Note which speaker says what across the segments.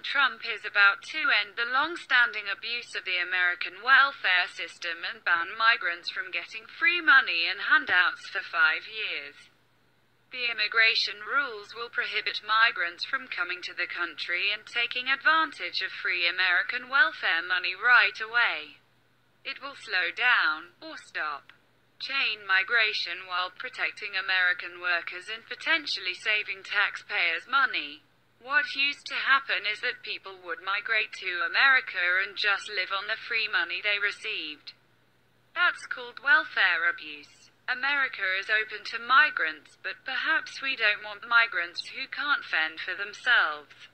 Speaker 1: President Trump is about to end the long-standing abuse of the American welfare system and ban migrants from getting free money and handouts for 5 years. The immigration rules will prohibit migrants from coming to the country and taking advantage of free American welfare money right away. It will slow down, or stop, chain migration while protecting American workers and potentially saving taxpayers' money. What used to happen is that people would migrate to America and just live on the free money they received. That's called welfare abuse. America is open to migrants, but perhaps we don't want migrants who can't fend for themselves.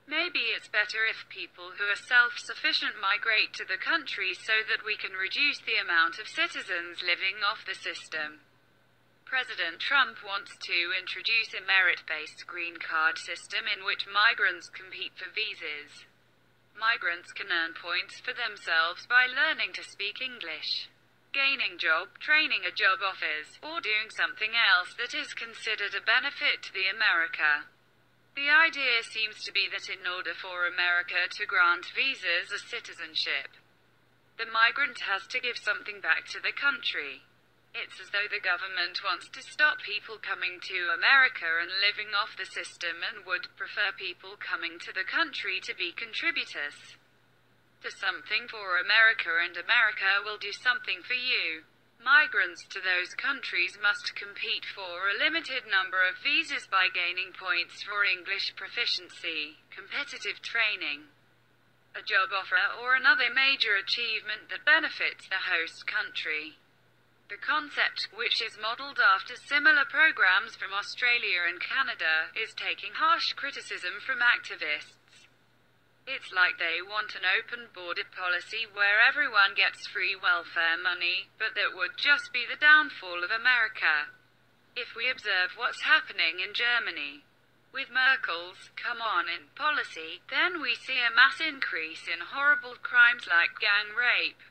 Speaker 1: Maybe it's better if people who are self-sufficient migrate to the country so that we can reduce the amount of citizens living off the system. President Trump wants to introduce a merit-based green card system in which migrants compete for visas. Migrants can earn points for themselves by learning to speak English, gaining job training or job offers, or doing something else that is considered a benefit to the America. The idea seems to be that in order for America to grant visas or citizenship, the migrant has to give something back to the country. It's as though the government wants to stop people coming to America and living off the system and would prefer people coming to the country to be contributors. Do something for America and America will do something for you. Migrants to those countries must compete for a limited number of visas by gaining points for English proficiency, competitive training, a job offer, or another major achievement that benefits the host country. The concept, which is modeled after similar programs from Australia and Canada, is taking harsh criticism from activists. It's like they want an open border policy where everyone gets free welfare money, but that would just be the downfall of America. If we observe what's happening in Germany, with Merkel's "come on in" policy, then we see a mass increase in horrible crimes like gang rape.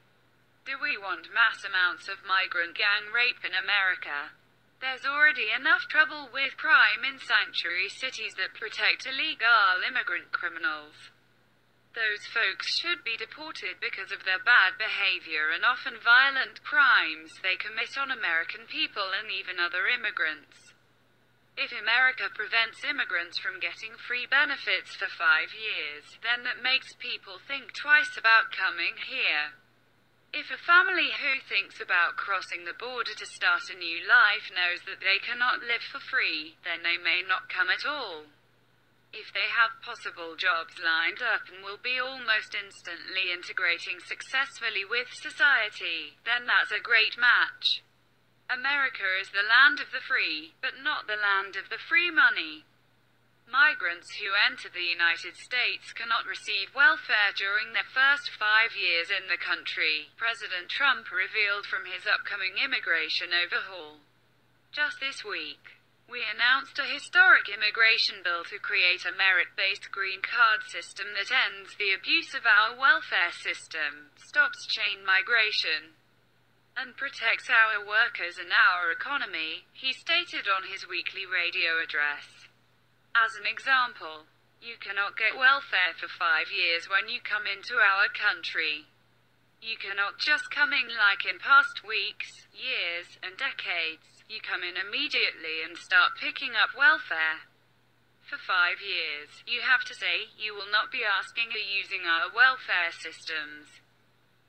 Speaker 1: Do we want mass amounts of migrant gang rape in America? There's already enough trouble with crime in sanctuary cities that protect illegal immigrant criminals. Those folks should be deported because of their bad behavior and often violent crimes they commit on American people and even other immigrants. If America prevents immigrants from getting free benefits for 5 years, then that makes people think twice about coming here. If a family who thinks about crossing the border to start a new life knows that they cannot live for free, then they may not come at all. If they have possible jobs lined up and will be almost instantly integrating successfully with society, then that's a great match. America is the land of the free, but not the land of the free money. Migrants who enter the United States cannot receive welfare during their first 5 years in the country, President Trump revealed from his upcoming immigration overhaul. Just this week, we announced a historic immigration bill to create a merit-based green card system that ends the abuse of our welfare system, stops chain migration, and protects our workers and our economy, he stated on his weekly radio address. As an example, you cannot get welfare for 5 years when you come into our country. You cannot just come in like in past weeks, years, and decades. You come in immediately and start picking up welfare. For 5 years, you have to say you will not be asking or using our welfare systems.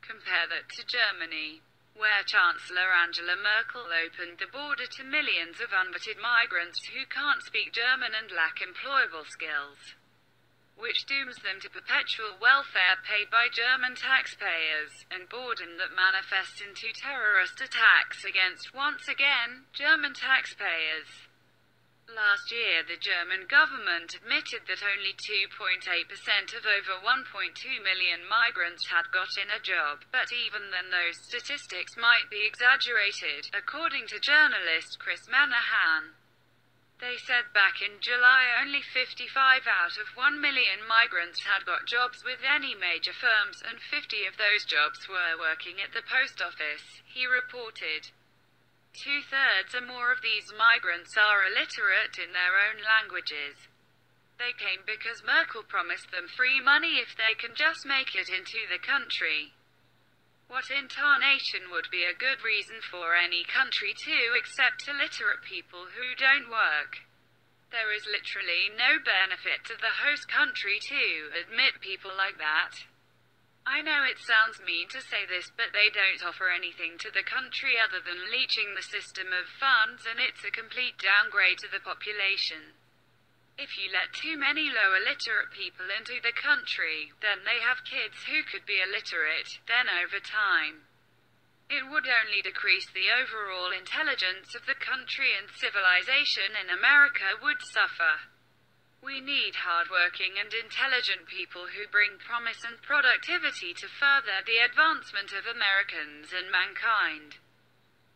Speaker 1: Compare that to Germany, where Chancellor Angela Merkel opened the border to millions of unvetted migrants who can't speak German and lack employable skills, which dooms them to perpetual welfare paid by German taxpayers, and boredom that manifests into terrorist attacks against, once again, German taxpayers. Last year, the German government admitted that only 2.8% of over 1.2 million migrants had gotten a job, but even then those statistics might be exaggerated, according to journalist Chris Manahan. They said back in July only 55 out of 1 million migrants had got jobs with any major firms, and 50 of those jobs were working at the post office, he reported. 2/3 or more of these migrants are illiterate in their own languages. They came because Merkel promised them free money if they can just make it into the country. What in tarnation would be a good reason for any country to accept illiterate people who don't work? There is literally no benefit to the host country to admit people like that. I know it sounds mean to say this, but they don't offer anything to the country other than leeching the system of funds, and it's a complete downgrade to the population. If you let too many low illiterate people into the country, then they have kids who could be illiterate, then over time, it would only decrease the overall intelligence of the country, and civilization in America would suffer. We need hardworking and intelligent people who bring promise and productivity to further the advancement of Americans and mankind.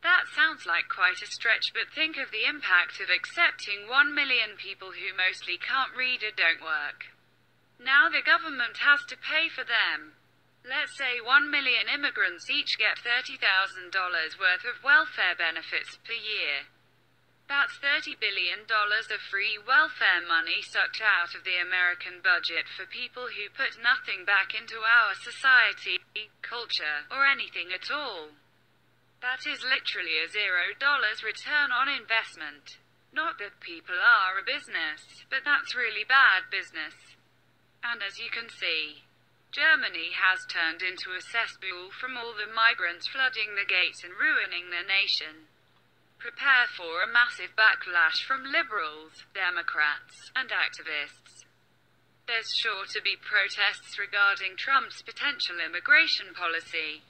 Speaker 1: That sounds like quite a stretch, but think of the impact of accepting 1 million people who mostly can't read or don't work. Now the government has to pay for them. Let's say 1 million immigrants each get $30,000 worth of welfare benefits per year. That's $30 billion of free welfare money sucked out of the American budget for people who put nothing back into our society, culture, or anything at all. That is literally a $0 return on investment. Not that people are a business, but that's really bad business. And as you can see, Germany has turned into a cesspool from all the migrants flooding the gates and ruining their nation. Prepare for a massive backlash from liberals, Democrats, and activists. There's sure to be protests regarding Trump's potential immigration policy.